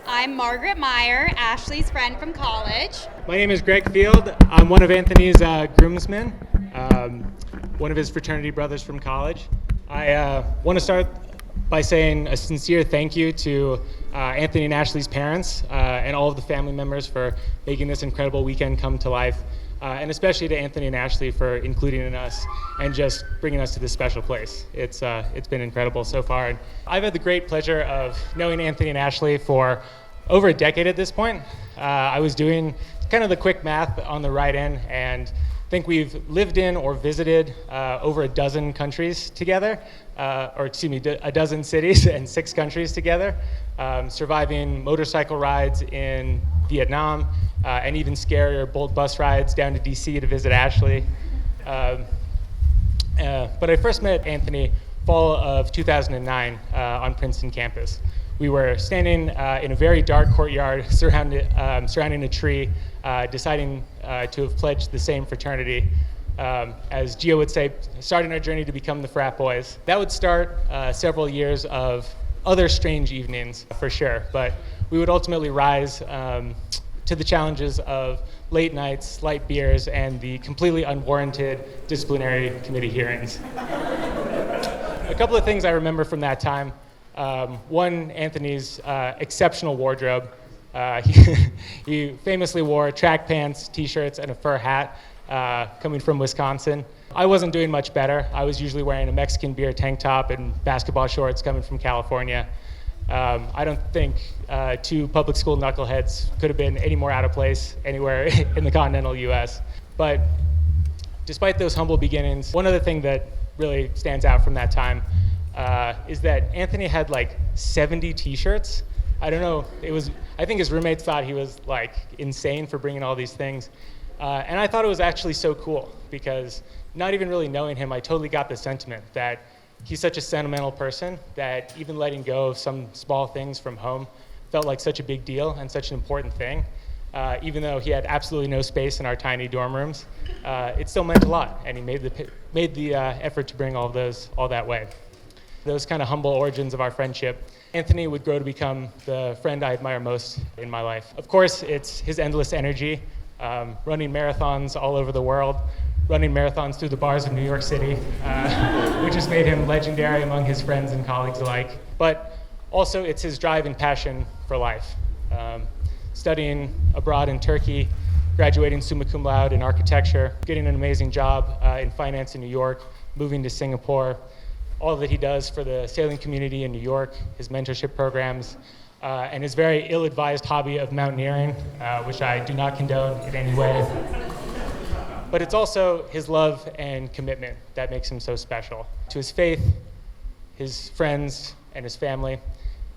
I'm Margaret Meyer, Ashley's friend from college. My name is Greg Field. I'm one of Anthony's groomsmen, one of his fraternity brothers from college. I want to start by saying a sincere thank you to Anthony and Ashley's parents and all of the family members for making this incredible weekend come to life, and especially to Anthony and Ashley for including in us and just bringing us to this special place. It's been incredible so far. And I've had the great pleasure of knowing Anthony and Ashley for over a decade at this point. I was doing kind of the quick math on the right end, and I think we've lived in or visited over a dozen countries together, a dozen cities and 6 countries together, surviving motorcycle rides in Vietnam, and even scarier Bolt bus rides down to DC to visit Ashley. But I first met Anthony fall of 2009 on Princeton campus. We were standing in a very dark courtyard surrounding a tree, deciding to have pledged the same fraternity. As Gio would say, starting our journey to become the frat boys. That would start several years of other strange evenings, for sure, but we would ultimately rise to the challenges of late nights, light beers, and the completely unwarranted disciplinary committee hearings. A couple of things I remember from that time. One, Anthony's exceptional wardrobe. He famously wore track pants, t-shirts, and a fur hat coming from Wisconsin. I wasn't doing much better. I was usually wearing a Mexican beer tank top and basketball shorts coming from California. I don't think 2 public school knuckleheads could have been any more out of place anywhere in the continental US. But despite those humble beginnings, one other thing that really stands out from that time is that Anthony had like 70 t-shirts. I don't know, I think his roommates thought he was like insane for bringing all these things. And I thought it was actually so cool because not even really knowing him, I totally got the sentiment that he's such a sentimental person that even letting go of some small things from home felt like such a big deal and such an important thing. Even though he had absolutely no space in our tiny dorm rooms, it still meant a lot, and he made the effort to bring all that way. Those kind of humble origins of our friendship, Anthony would grow to become the friend I admire most in my life. Of course, it's his endless energy, running marathons all over the world, running marathons through the bars of New York City, which has made him legendary among his friends and colleagues alike. But also, it's his drive and passion for life. Studying abroad in Turkey, graduating summa cum laude in architecture, getting an amazing job in finance in New York, moving to Singapore, all that he does for the sailing community in New York, his mentorship programs, and his very ill-advised hobby of mountaineering, which I do not condone in any way. But it's also his love and commitment that makes him so special. To his faith, his friends, and his family.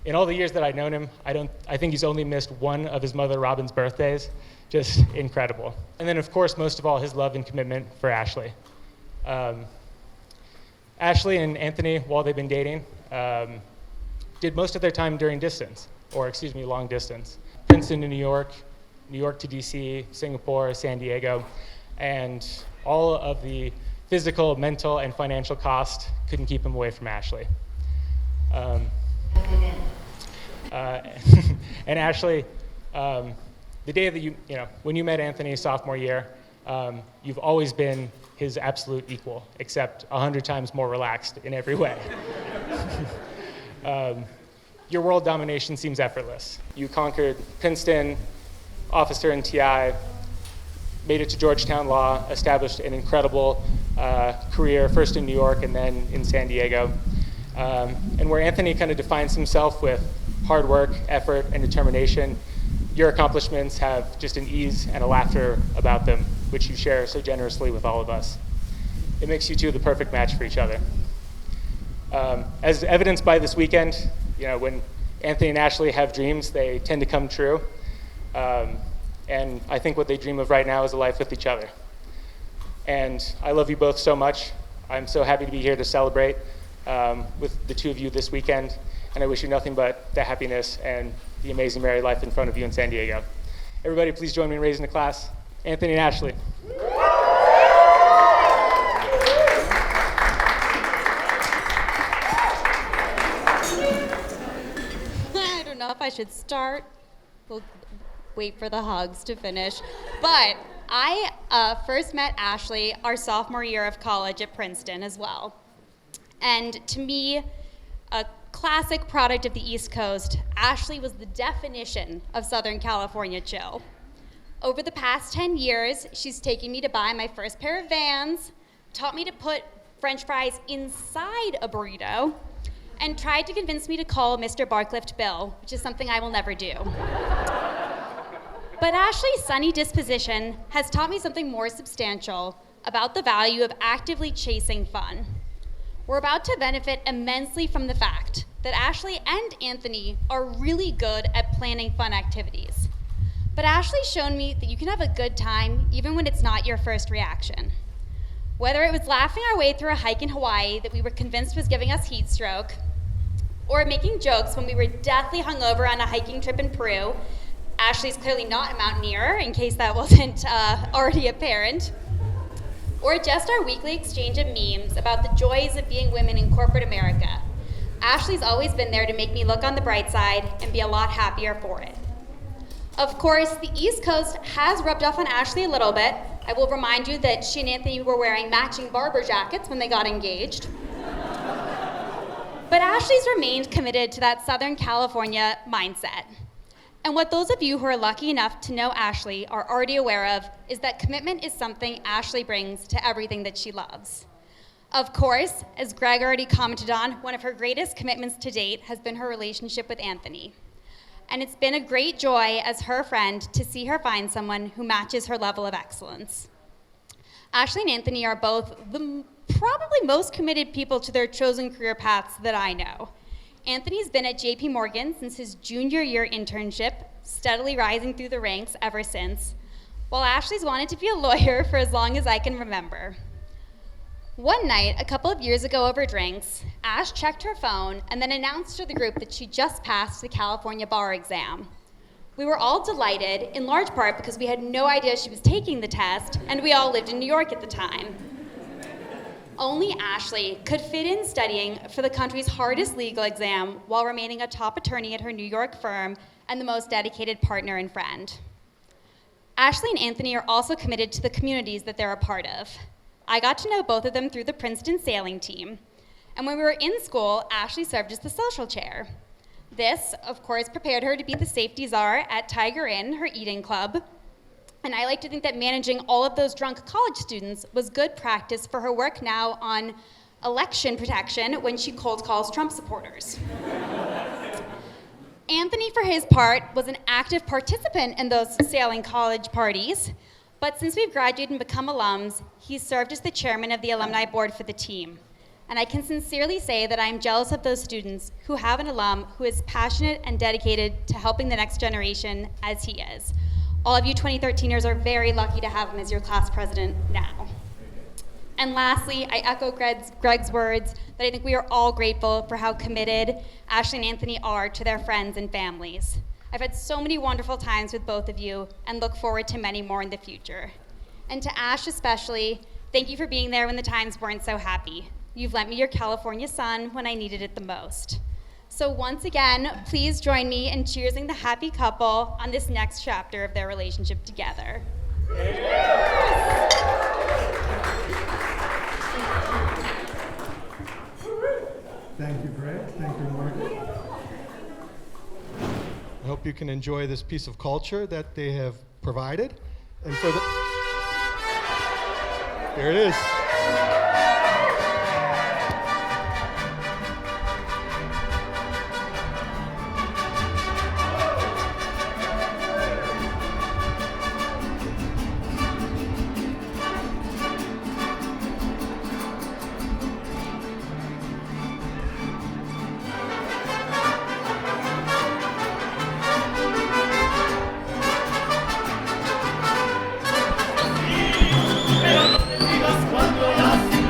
In all the years that I've known him, I think he's only missed one of his mother Robin's birthdays. Just incredible. And then, of course, most of all, his love and commitment for Ashley. Ashley and Anthony, while they've been dating, did most of their time during long distance. Princeton to New York, New York to DC, Singapore, San Diego, and all of the physical, mental, and financial cost couldn't keep him away from Ashley. And Ashley, the day that when you met Anthony sophomore year, you've always been his absolute equal, except 100 times more relaxed in every way. Your world domination seems effortless. You conquered Princeton, officer in TI, made it to Georgetown Law, established an incredible career, first in New York and then in San Diego. And where Anthony kind of defines himself with hard work, effort, and determination, your accomplishments have just an ease and a laughter about them, which you share so generously with all of us. It makes you two the perfect match for each other. As evidenced by this weekend, when Anthony and Ashley have dreams, they tend to come true. And I think what they dream of right now is a life with each other. And I love you both so much. I'm so happy to be here to celebrate with the two of you this weekend. And I wish you nothing but the happiness and the amazing married life in front of you in San Diego. Everybody, please join me in raising the class. Anthony and Ashley. I don't know if I should start. We'll wait for the hugs to finish. But I first met Ashley our sophomore year of college at Princeton as well. And to me, a classic product of the East Coast, Ashley was the definition of Southern California chill. Over the past 10 years, she's taken me to buy my first pair of Vans, taught me to put French fries inside a burrito, and tried to convince me to call Mr. Barclift Bill, which is something I will never do. But Ashley's sunny disposition has taught me something more substantial about the value of actively chasing fun. We're about to benefit immensely from the fact that Ashley and Anthony are really good at planning fun activities. But Ashley's shown me that you can have a good time even when it's not your first reaction. Whether it was laughing our way through a hike in Hawaii that we were convinced was giving us heat stroke, or making jokes when we were deathly hungover on a hiking trip in Peru. Ashley's clearly not a mountaineer, in case that wasn't already apparent. Or just our weekly exchange of memes about the joys of being women in corporate America. Ashley's always been there to make me look on the bright side and be a lot happier for it. Of course, the East Coast has rubbed off on Ashley a little bit. I will remind you that she and Anthony were wearing matching barber jackets when they got engaged. But Ashley's remained committed to that Southern California mindset. And what those of you who are lucky enough to know Ashley are already aware of is that commitment is something Ashley brings to everything that she loves. Of course, as Greg already commented on, one of her greatest commitments to date has been her relationship with Anthony. And it's been a great joy as her friend to see her find someone who matches her level of excellence. Ashley and Anthony are both the probably most committed people to their chosen career paths that I know. Anthony's been at JP Morgan since his junior year internship, steadily rising through the ranks ever since, while Ashley's wanted to be a lawyer for as long as I can remember. One night, a couple of years ago over drinks, Ash checked her phone and then announced to the group that she just passed the California bar exam. We were all delighted, in large part because we had no idea she was taking the test, and we all lived in New York at the time. Only Ashley could fit in studying for the country's hardest legal exam while remaining a top attorney at her New York firm and the most dedicated partner and friend. Ashley and Anthony are also committed to the communities that they're a part of. I got to know both of them through the Princeton sailing team. And when we were in school, Ashley served as the social chair. This, of course, prepared her to be the safety czar at Tiger Inn, her eating club. And I like to think that managing all of those drunk college students was good practice for her work now on election protection when she cold calls Trump supporters. Anthony, for his part, was an active participant in those sailing college parties, but since we've graduated and become alums, he's served as the chairman of the alumni board for the team. And I can sincerely say that I'm jealous of those students who have an alum who is passionate and dedicated to helping the next generation as he is. All of you 2013ers are very lucky to have him as your class president now. And lastly, I echo Greg's words that I think we are all grateful for how committed Ashley and Anthony are to their friends and families. I've had so many wonderful times with both of you and look forward to many more in the future. And to Ash especially, thank you for being there when the times weren't so happy. You've lent me your California sun when I needed it the most. So once again, please join me in cheersing the happy couple on this next chapter of their relationship together. Thank you, Greg. Thank you, Margaret. I hope you can enjoy this piece of culture that they have provided. And for the... Here it is. Cuando las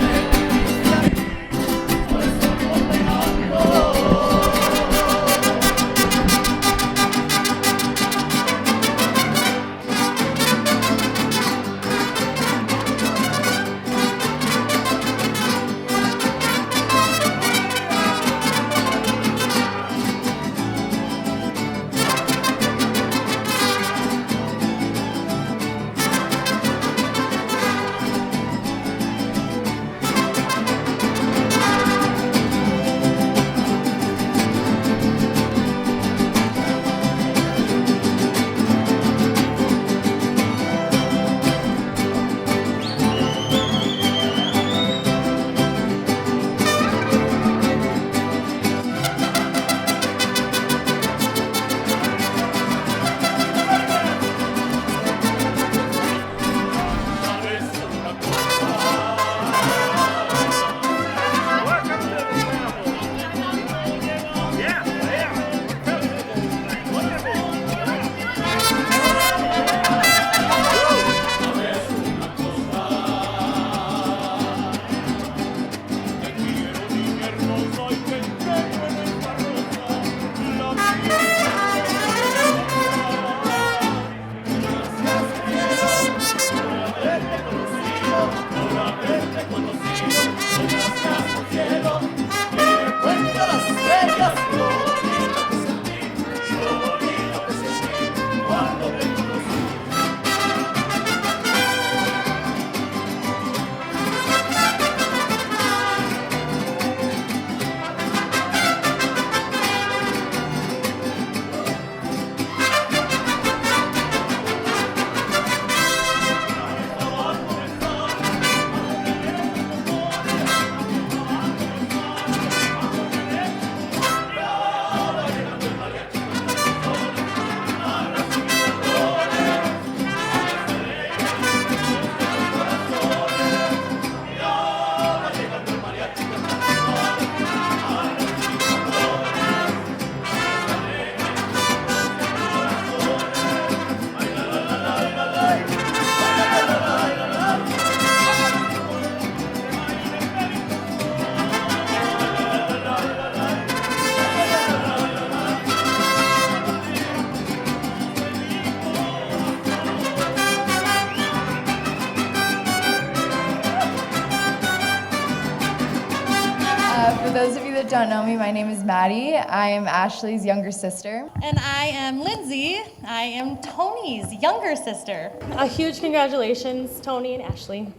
don't know me, my name is Maddie. I am Ashley's younger sister. And I am Lindsay. I am Tony's younger sister. A huge congratulations, Tony and Ashley.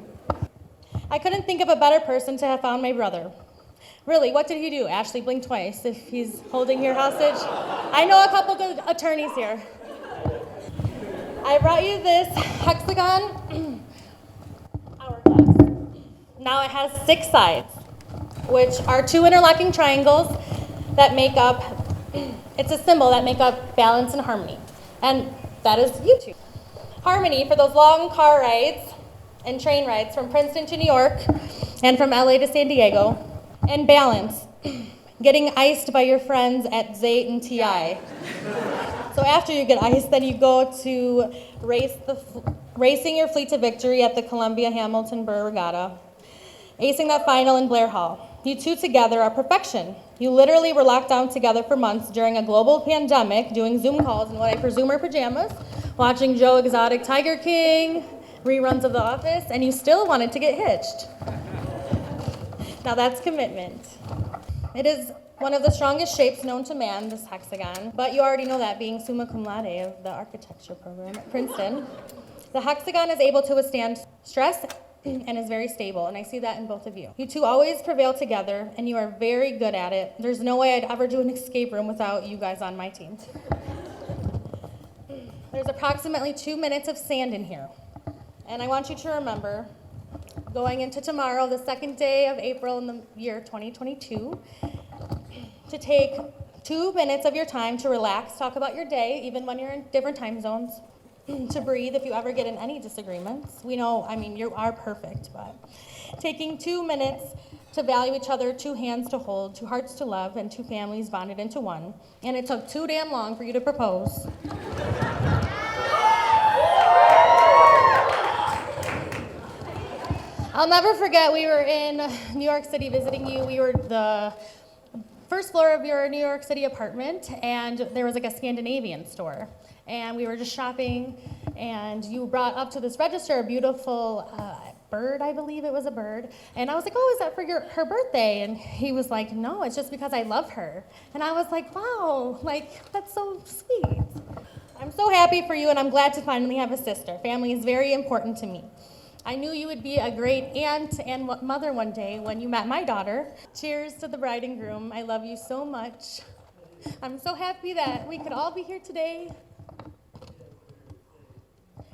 I couldn't think of a better person to have found my brother. Really, what did he do? Ashley, blink twice if he's holding your hostage. I know a couple good attorneys here. I brought you this hexagon hourglass. Now it has 6 sides, which are 2 interlocking triangles that make up, it's a symbol that make up balance and harmony. And that is you two. Harmony for those long car rides and train rides from Princeton to New York and from LA to San Diego. And balance, getting iced by your friends at Zate and TI. So after you get iced, then you go to racing your fleet to victory at the Columbia Hamilton Burr Regatta, acing that final in Blair Hall. You two together are perfection. You literally were locked down together for months during a global pandemic, doing Zoom calls in what I presume are pajamas, watching Joe Exotic, Tiger King, reruns of The Office, and you still wanted to get hitched. Now that's commitment. It is one of the strongest shapes known to man, this hexagon, but you already know that being summa cum laude of the architecture program at Princeton. The hexagon is able to withstand stress and is very stable, and I see that in both of you. You two always prevail together, and you are very good at it. There's no way I'd ever do an escape room without you guys on my team. There's approximately 2 minutes of sand in here, and I want you to remember, going into tomorrow, the 2nd day of April in the year 2022, to take 2 minutes of your time to relax, talk about your day, even when you're in different time zones, to breathe if you ever get in any disagreements. We know, you are perfect, but taking 2 minutes to value each other, 2 hands to hold, 2 hearts to love, and 2 families bonded into one. And it took too damn long for you to propose. I'll never forget, we were in New York City visiting you. We were the first floor of your New York City apartment, and there was like a Scandinavian store. And we were just shopping, and you brought up to this register a beautiful bird, I believe it was a bird. And I was like, oh, is that for her birthday? And he was like, no, it's just because I love her. And I was like, wow, that's so sweet. I'm so happy for you, and I'm glad to finally have a sister. Family is very important to me. I knew you would be a great aunt and mother one day when you met my daughter. Cheers to the bride and groom. I love you so much. I'm so happy that we could all be here today.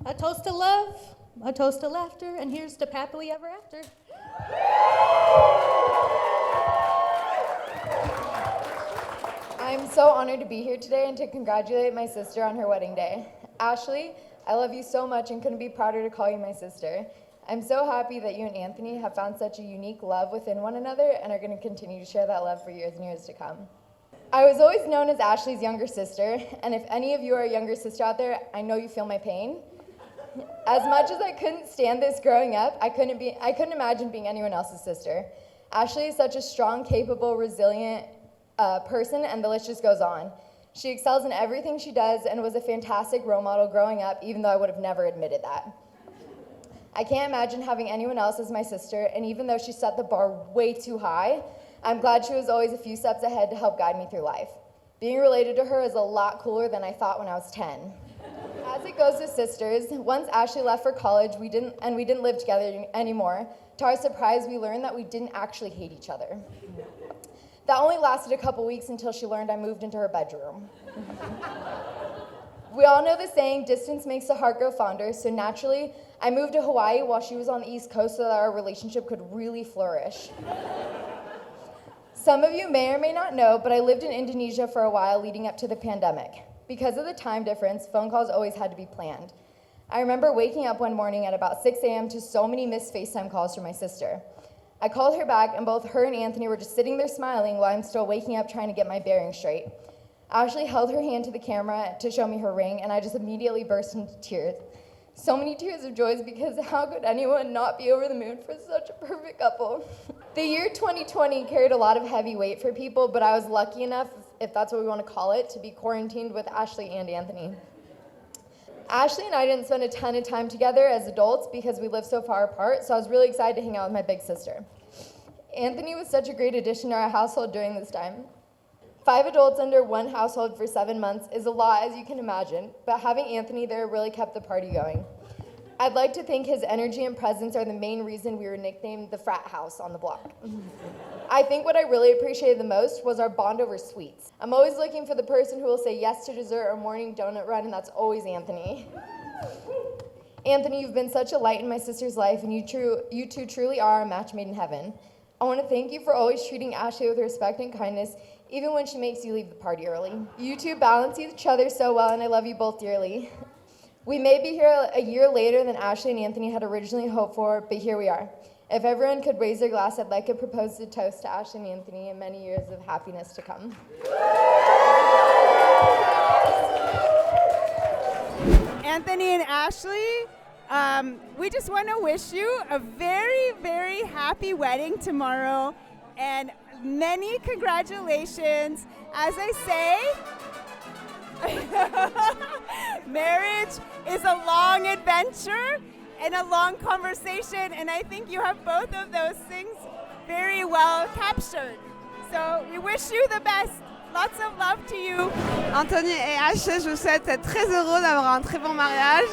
A toast to love, a toast to laughter, and here's to happily ever after. I'm so honored to be here today and to congratulate my sister on her wedding day. Ashley, I love you so much and couldn't be prouder to call you my sister. I'm so happy that you and Anthony have found such a unique love within one another and are going to continue to share that love for years and years to come. I was always known as Ashley's younger sister, and if any of you are a younger sister out there, I know you feel my pain. As much as I couldn't stand this growing up, I couldn't imagine being anyone else's sister. Ashley is such a strong, capable, resilient person, and the list just goes on. She excels in everything she does and was a fantastic role model growing up, even though I would have never admitted that. I can't imagine having anyone else as my sister, and even though she set the bar way too high, I'm glad she was always a few steps ahead to help guide me through life. Being related to her is a lot cooler than I thought when I was 10. As it goes with sisters, once Ashley left for college, we didn't live together anymore. To our surprise, we learned that we didn't actually hate each other. That only lasted a couple weeks until she learned I moved into her bedroom. We all know the saying, distance makes the heart grow fonder, so naturally, I moved to Hawaii while she was on the East Coast so that our relationship could really flourish. Some of you may or may not know, but I lived in Indonesia for a while leading up to the pandemic. Because of the time difference, phone calls always had to be planned. I remember waking up one morning at about 6 a.m. to so many missed FaceTime calls from my sister. I called her back, and both her and Anthony were just sitting there smiling while I'm still waking up trying to get my bearings straight. Ashley held her hand to the camera to show me her ring, and I just immediately burst into tears. So many tears of joy because how could anyone not be over the moon for such a perfect couple? The year 2020 carried a lot of heavy weight for people, but I was lucky enough, if that's what we want to call it, to be quarantined with Ashley and Anthony. Ashley and I didn't spend a ton of time together as adults because we live so far apart, so I was really excited to hang out with my big sister. Anthony was such a great addition to our household during this time. 5 adults under one household for 7 months is a lot, as you can imagine, but having Anthony there really kept the party going. I'd like to think his energy and presence are the main reason we were nicknamed the frat house on the block. I think what I really appreciated the most was our bond over sweets. I'm always looking for the person who will say yes to dessert or morning donut run, and that's always Anthony. Anthony, you've been such a light in my sister's life, and you two truly are a match made in heaven. I want to thank you for always treating Ashley with respect and kindness, even when she makes you leave the party early. You two balance each other so well, and I love you both dearly. We may be here a year later than Ashley and Anthony had originally hoped for, but here we are. If everyone could raise their glass, I'd like to propose a toast to Ashley and Anthony and many years of happiness to come. Anthony and Ashley, we just want to wish you a very, very happy wedding tomorrow and many congratulations. As I say, marriage is a long adventure and a long conversation, and I think you have both of those things very well captured. So we wish you the best. Lots of love to you. Anthony et Ashley, je vous souhaite d'être très heureux d'avoir un très bon mariage.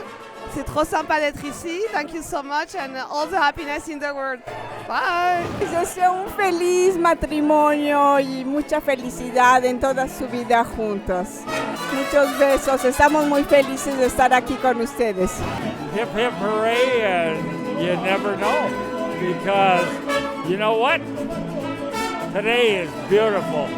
C'est trop sympa d'être ici. Thank you so much and all the happiness in the world. Bye. Deseo un feliz matrimonio y mucha felicidad en toda su vida juntos. Muchos besos. Estamos muy felices de estar aquí con ustedes. Hip hip hooray, and you never know, because you know what? Today is beautiful.